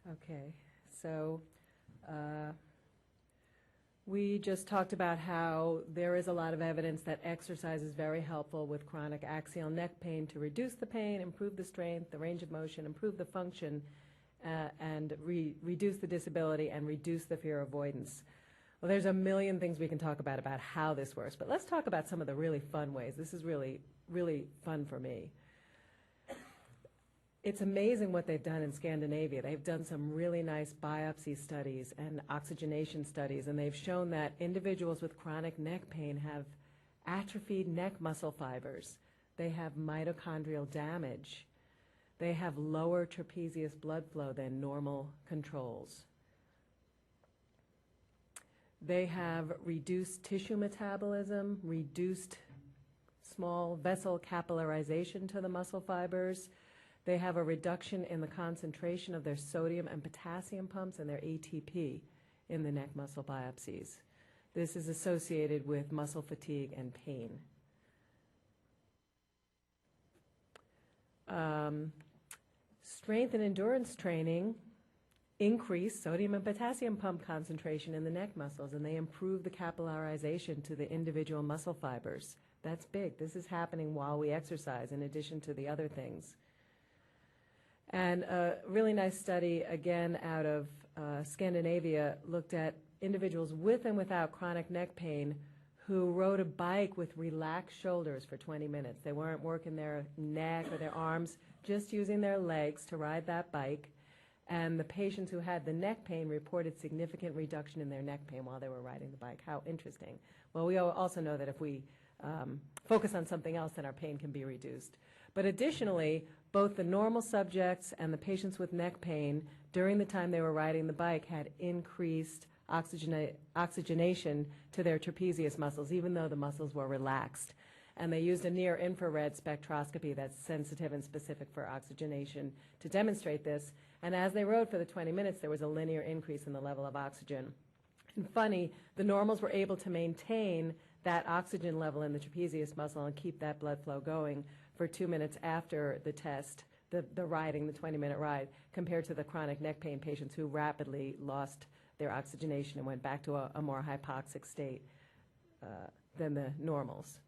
Okay, so we just talked about how there is a lot of evidence that exercise is very helpful with chronic axial neck pain to reduce the pain, improve the strength, the range of motion, improve the function, and reduce the disability and reduce the fear avoidance. Well, there's a million things we can talk about how this works, but let's talk about some of the really fun ways. This is really, really fun for me. It's amazing what they've done in Scandinavia. They've done some really nice biopsy studies and oxygenation studies, and they've shown that individuals with chronic neck pain have atrophied neck muscle fibers. They have mitochondrial damage. They have lower trapezius blood flow than normal controls. They have reduced tissue metabolism, reduced small vessel capillarization to the muscle fibers. They have a reduction in the concentration of their sodium and potassium pumps and their ATP in the neck muscle biopsies. This is associated with muscle fatigue and pain. Strength and endurance training increase sodium and potassium pump concentration in the neck muscles, and they improve the capillarization to the individual muscle fibers. That's big. This is happening while we exercise, in addition to the other things. And a really nice study, again, out of Scandinavia, looked at individuals with and without chronic neck pain who rode a bike with relaxed shoulders for 20 minutes. They weren't working their neck or their arms, just using their legs to ride that bike. And the patients who had the neck pain reported significant reduction in their neck pain while they were riding the bike. How interesting. Well, we also know that if we focus on something else, then our pain can be reduced. But additionally, both the normal subjects and the patients with neck pain, during the time they were riding the bike, had increased oxygenation to their trapezius muscles, even though the muscles were relaxed. And they used a near-infrared spectroscopy that's sensitive and specific for oxygenation to demonstrate this. And as they rode for the 20 minutes, there was a linear increase in the level of oxygen. And funny, the normals were able to maintain that oxygen level in the trapezius muscle and keep that blood flow going for 2 minutes after the test, the 20-minute ride, compared to the chronic neck pain patients who rapidly lost their oxygenation and went back to a more hypoxic state than the normals.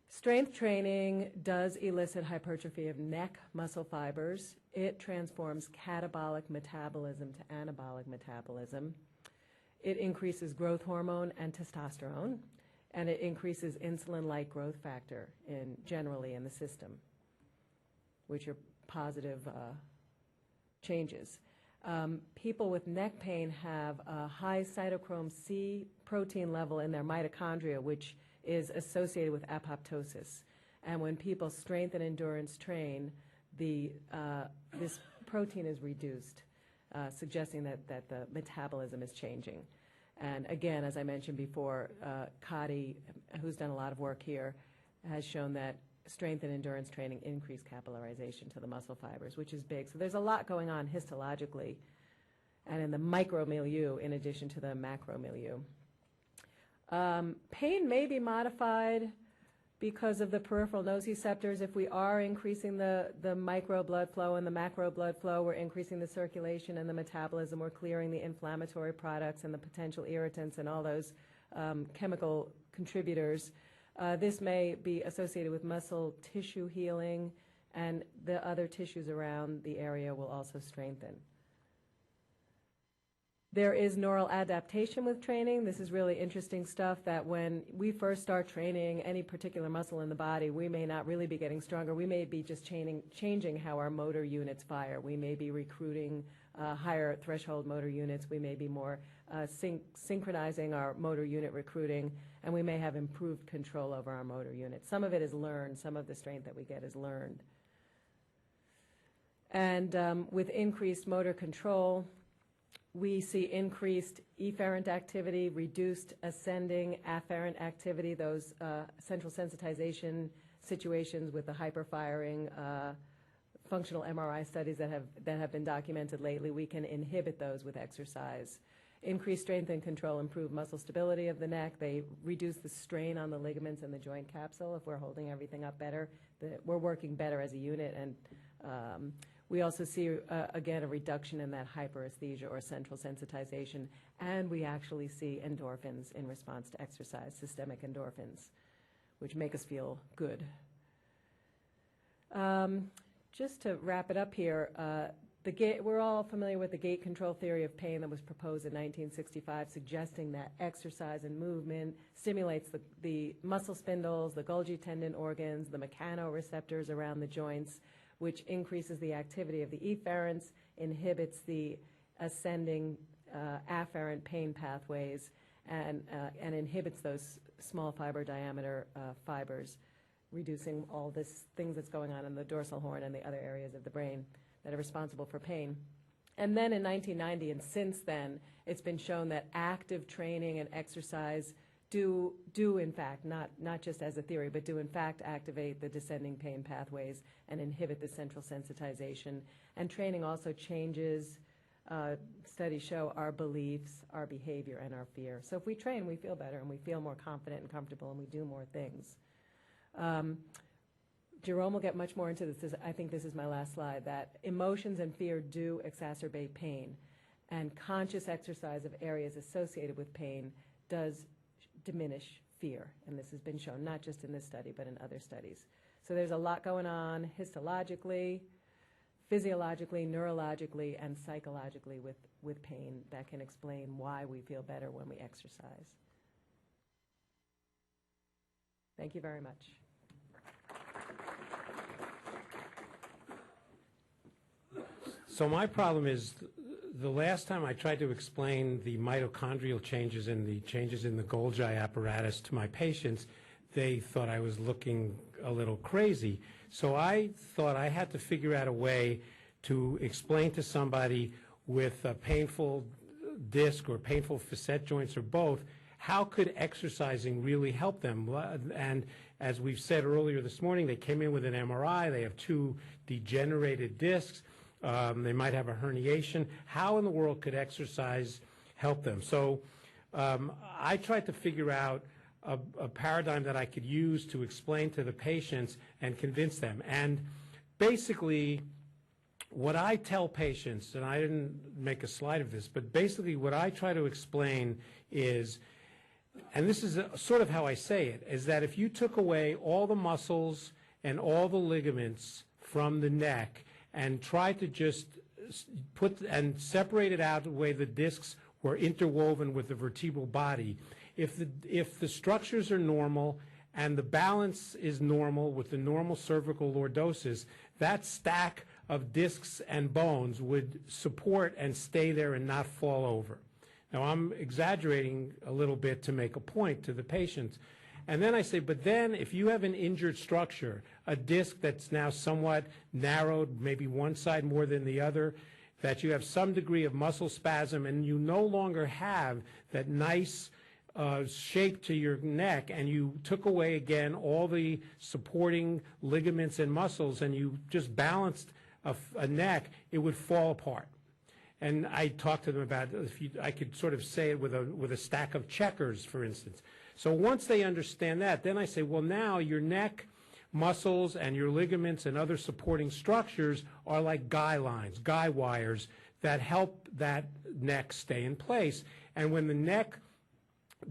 Strength training does elicit hypertrophy of neck muscle fibers. It transforms catabolic metabolism to anabolic metabolism. It increases growth hormone and testosterone, and it increases insulin-like growth factor generally in the system, which are positive changes. People with neck pain have a high cytochrome C protein level in their mitochondria, which is associated with apoptosis. And when people strength and endurance train, this protein is reduced, suggesting that the metabolism is changing. And again, as I mentioned before, Kadi, who's done a lot of work here, has shown that strength and endurance training increase capillarization to the muscle fibers, which is big. So there's a lot going on histologically and in the micromilieu in addition to the macromilieu. Pain may be modified because of the peripheral nociceptors. If we are increasing the micro blood flow and the macro blood flow, we're increasing the circulation and the metabolism, we're clearing the inflammatory products and the potential irritants and all those chemical contributors. This may be associated with muscle tissue healing, and the other tissues around the area will also strengthen. There is neural adaptation with training. This is really interesting stuff, that when we first start training any particular muscle in the body, we may not really be getting stronger. We may be just changing how our motor units fire. We may be recruiting higher threshold motor units. We may be more synchronizing our motor unit recruiting, and we may have improved control over our motor unit. Some of it is learned. Some of the strength that we get is learned. And with increased motor control, we see increased efferent activity, reduced ascending afferent activity, those central sensitization situations with the hyperfiring functional MRI studies that have been documented lately. We can inhibit those with exercise. Increased strength and control improve muscle stability of the neck. They reduce the strain on the ligaments and the joint capsule. If we're holding everything up better, we're working better as a unit, and We also see, again, a reduction in that hyperesthesia or central sensitization, and we actually see endorphins in response to exercise, systemic endorphins, which make us feel good. Just to wrap it up here, we're all familiar with the gate control theory of pain that was proposed in 1965, suggesting that exercise and movement stimulates the muscle spindles, the Golgi tendon organs, the mechanoreceptors around the joints, which increases the activity of the efferents, inhibits the ascending afferent pain pathways, and inhibits those small fiber diameter fibers, reducing all this things that's going on in the dorsal horn and the other areas of the brain that are responsible for pain. And then in 1990, and since then, it's been shown that active training and exercise do in fact, not just as a theory, but do in fact activate the descending pain pathways and inhibit the central sensitization. And training also changes, studies show, our beliefs, our behavior, and our fear. So if we train, we feel better, and we feel more confident and comfortable, and we do more things. Jerome will get much more into this. I think this is my last slide, that emotions and fear do exacerbate pain, and conscious exercise of areas associated with pain does diminish fear, and this has been shown not just in this study but in other studies. So there's a lot going on histologically, physiologically, neurologically, and psychologically with pain that can explain why we feel better when we exercise. Thank you very much. So my problem is, the last time I tried to explain the mitochondrial changes and the changes in the Golgi apparatus to my patients, they thought I was looking a little crazy. So I thought I had to figure out a way to explain to somebody with a painful disc or painful facet joints or both, how could exercising really help them? And as we've said earlier this morning, they came in with an MRI, they have 2 degenerated discs, they might have a herniation. How in the world could exercise help them? So I tried to figure out a paradigm that I could use to explain to the patients and convince them. And basically, what I tell patients, and I didn't make a slide of this, but basically what I try to explain is, and this is sort of how I say it, is that if you took away all the muscles and all the ligaments from the neck and tried to just put and separate it out the way the discs were interwoven with the vertebral body, if the structures are normal and the balance is normal with the normal cervical lordosis, that stack of discs and bones would support and stay there and not fall over. Now, I'm exaggerating a little bit to make a point to the patients. And then I say, but then if you have an injured structure, a disc that's now somewhat narrowed, maybe one side more than the other, that you have some degree of muscle spasm and you no longer have that nice shape to your neck, and you took away again all the supporting ligaments and muscles and you just balanced a neck, it would fall apart. And I talked to them about, I could sort of say it with a stack of checkers, for instance. So once they understand that, then I say, well, now your neck muscles and your ligaments and other supporting structures are like guy lines, guy wires that help that neck stay in place. And when the neck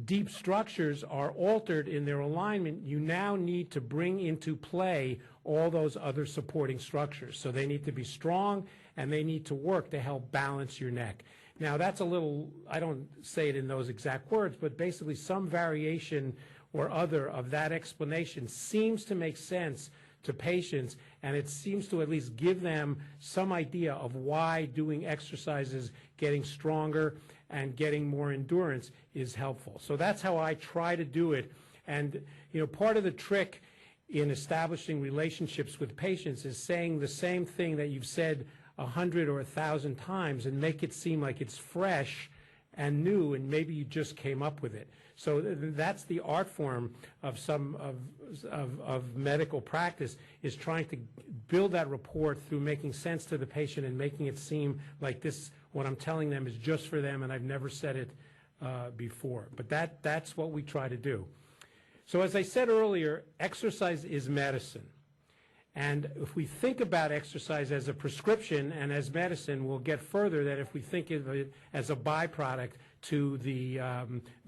deep structures are altered in their alignment, you now need to bring into play all those other supporting structures. So they need to be strong and they need to work to help balance your neck. Now that's a little, I don't say it in those exact words, but basically some variation or other of that explanation seems to make sense to patients, and it seems to at least give them some idea of why doing exercises, getting stronger and getting more endurance is helpful. So that's how I try to do it. And part of the trick in establishing relationships with patients is saying the same thing that you've said 100 or 1,000 times and make it seem like it's fresh and new, and maybe you just came up with it. So that's the art form of of medical practice, is trying to build that rapport through making sense to the patient and making it seem like this, what I'm telling them, is just for them and I've never said it before. But that's what we try to do. So as I said earlier, exercise is medicine. And if we think about exercise as a prescription and as medicine, we'll get further than if we think of it as a byproduct to the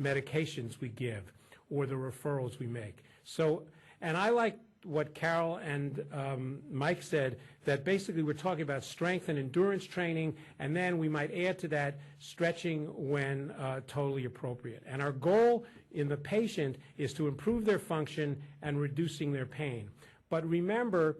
medications we give or the referrals we make. So, and I like what Carol and Mike said, that basically we're talking about strength and endurance training, and then we might add to that stretching when totally appropriate. And our goal in the patient is to improve their function and reducing their pain. But remember,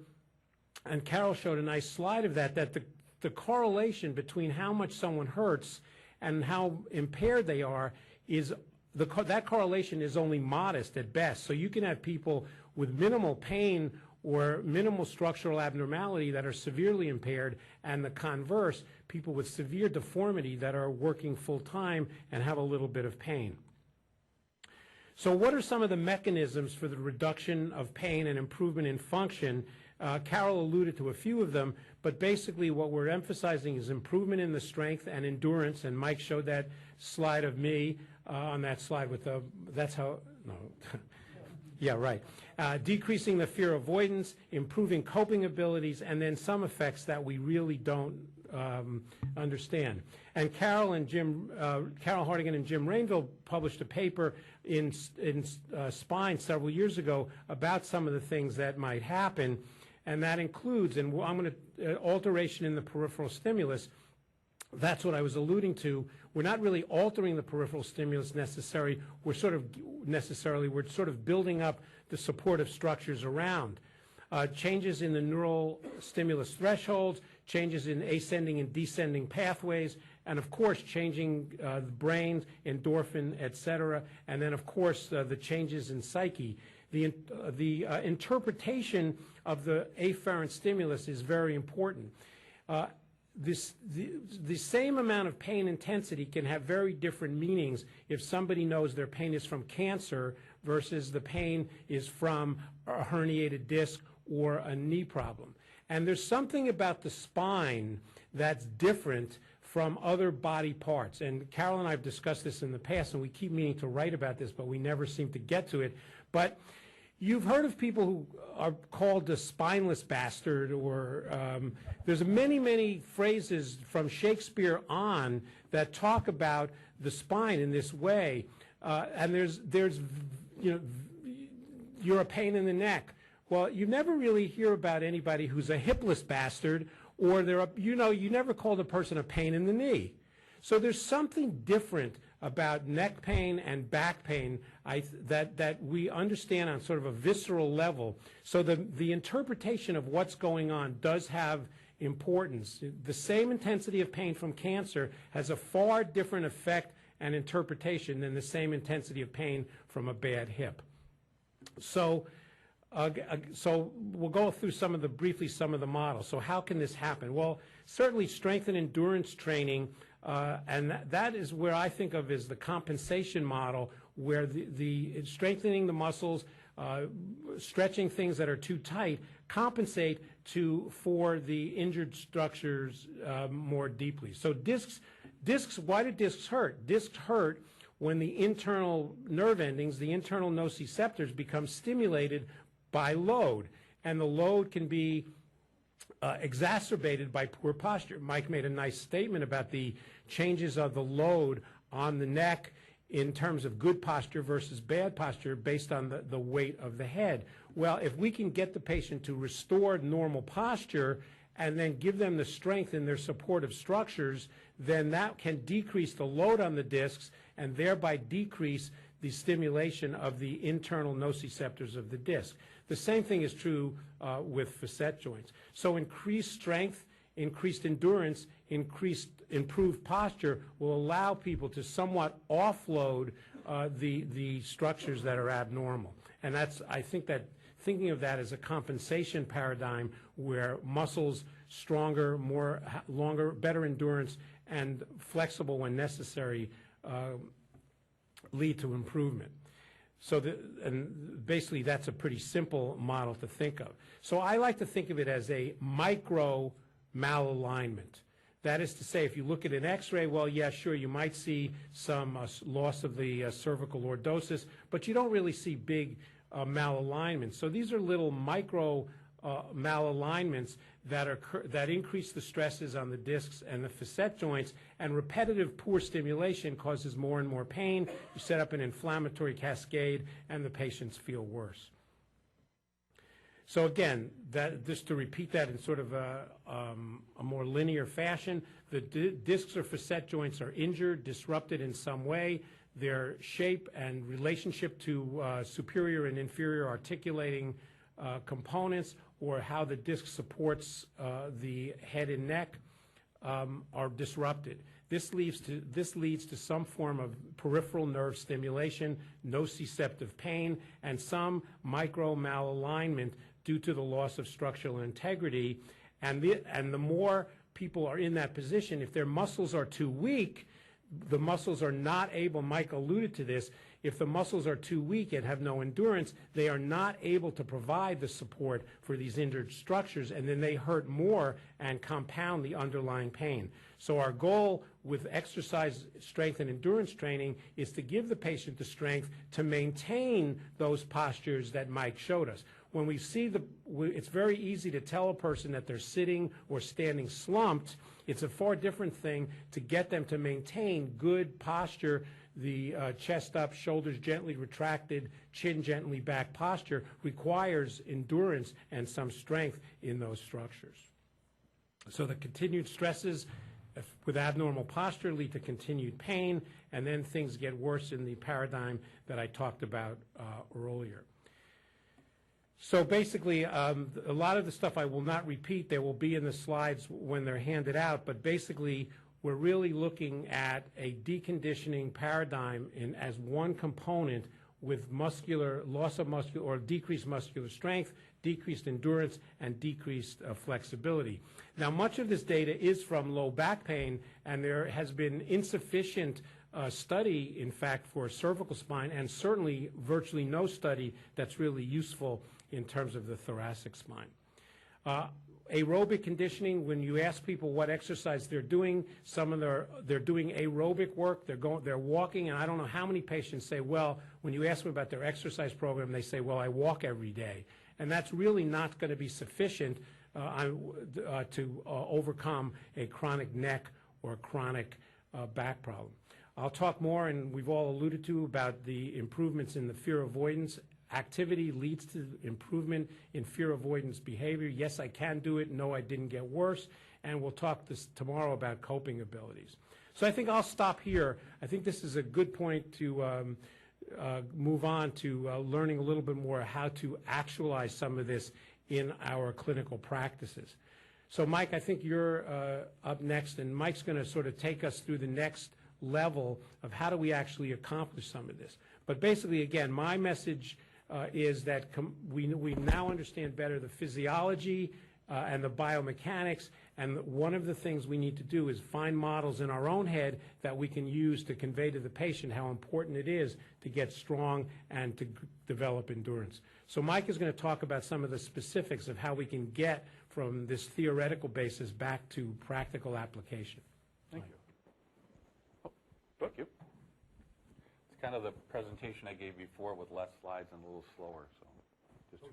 and Carol showed a nice slide of that, that the correlation between how much someone hurts and how impaired they are is, that correlation is only modest at best. So you can have people with minimal pain or minimal structural abnormality that are severely impaired, and the converse, people with severe deformity that are working full-time and have a little bit of pain. So what are some of the mechanisms for the reduction of pain and improvement in function? Carol alluded to a few of them, but basically what we're emphasizing is improvement in the strength and endurance, and Mike showed that slide of me on that slide with the, that's how, no, yeah, right. Decreasing the fear avoidance, improving coping abilities, and then some effects that we really don't understand. And Carol Hartigan and Jim Rainville published a paper in Spine several years ago about some of the things that might happen, and that includes, and I'm going to, alteration in the peripheral stimulus. That's what I was alluding to. We're not really altering the peripheral stimulus necessarily. We're sort of building up the supportive structures around. Changes in the neural stimulus thresholds, changes in ascending and descending pathways, and of course changing the brain, endorphin, et cetera, and then of course the changes in psyche. The interpretation of the afferent stimulus is very important. The same amount of pain intensity can have very different meanings if somebody knows their pain is from cancer versus the pain is from a herniated disc or a knee problem. And there's something about the spine that's different from other body parts. And Carol and I have discussed this in the past, and we keep meaning to write about this, but we never seem to get to it. But you've heard of people who are called the spineless bastard, or there's many, many phrases from Shakespeare on that talk about the spine in this way. And there's you know, you're a pain in the neck. Well, you never really hear about anybody who's a hipless bastard, or you never called a person a pain in the knee. So there's something different about neck pain and back pain that we understand on sort of a visceral level. So the interpretation of what's going on does have importance. The same intensity of pain from cancer has a far different effect and interpretation than the same intensity of pain from a bad hip. So we'll go through briefly some of the models. So how can this happen? Well, certainly strength and endurance training, and that is where I think of as the compensation model, where the strengthening the muscles, stretching things that are too tight, compensate for the injured structures more deeply. So discs, why do discs hurt? Discs hurt when the internal nerve endings, the internal nociceptors, become stimulated by load, and the load can be exacerbated by poor posture. Mike made a nice statement about the changes of the load on the neck in terms of good posture versus bad posture based on the weight of the head. Well, if we can get the patient to restore normal posture and then give them the strength in their supportive structures, then that can decrease the load on the discs and thereby decrease the stimulation of the internal nociceptors of the disc. The same thing is true with facet joints. So increased strength, increased endurance, improved posture will allow people to somewhat offload the structures that are abnormal. And I think that thinking of that as a compensation paradigm where muscles stronger, longer, better endurance, and flexible when necessary lead to improvement. So and basically that's a pretty simple model to think of. So I like to think of it as a micro malalignment. That is to say, if you look at an x-ray, well, yeah, sure, you might see some loss of the cervical lordosis, but you don't really see big malalignment. So these are little micro malalignments that increase the stresses on the discs and the facet joints, and repetitive poor stimulation causes more and more pain. You set up an inflammatory cascade, and the patients feel worse. So again, just to repeat that in sort of a more linear fashion, the discs or facet joints are injured, disrupted in some way. Their shape and relationship to superior and inferior articulating components, or how the disc supports the head and neck, are disrupted. This leads to some form of peripheral nerve stimulation, nociceptive pain, and some micro malalignment due to the loss of structural integrity. And the more people are in that position, if their muscles are too weak, the muscles are not able, Mike alluded to this, if the muscles are too weak and have no endurance, they are not able to provide the support for these injured structures, and then they hurt more and compound the underlying pain. So our goal with exercise, strength, and endurance training is to give the patient the strength to maintain those postures that Mike showed us. When we see it's very easy to tell a person that they're sitting or standing slumped. It's a far different thing to get them to maintain good posture. The chest up, shoulders gently retracted, chin gently back posture requires endurance and some strength in those structures. So the continued stresses with abnormal posture lead to continued pain, and then things get worse in the paradigm that I talked about earlier. So basically, a lot of the stuff I will not repeat. They will be in the slides when they're handed out, but basically we're really looking at a deconditioning paradigm as one component with loss of muscular or decreased muscular strength, decreased endurance, and decreased flexibility. Now, much of this data is from low back pain, and there has been insufficient study, in fact, for cervical spine, and certainly virtually no study that's really useful in terms of the thoracic spine. Aerobic conditioning, when you ask people what exercise they're doing, some of they're doing aerobic work, they're walking, and I don't know how many patients say, well, when you ask them about their exercise program, they say, well, I walk every day. And that's really not going to be sufficient to overcome a chronic neck or chronic back problem. I'll talk more, and we've all alluded to, about the improvements in the fear avoidance. Activity leads to improvement in fear avoidance behavior. Yes, I can do it. No, I didn't get worse. And we'll talk tomorrow about coping abilities. So I think I'll stop here. I think this is a good point to move on to learning a little bit more how to actualize some of this in our clinical practices. So Mike, I think you're up next, and Mike's going to sort of take us through the next level of how do we actually accomplish some of this. But basically, again, my message is that we now understand better the physiology and the biomechanics, and one of the things we need to do is find models in our own head that we can use to convey to the patient how important it is to get strong and to develop endurance. So Mike is going to talk about some of the specifics of how we can get from this theoretical basis back to practical application. Thank you. Oh, thank you. It's kind of the presentation I gave before with less slides and a little slower. So just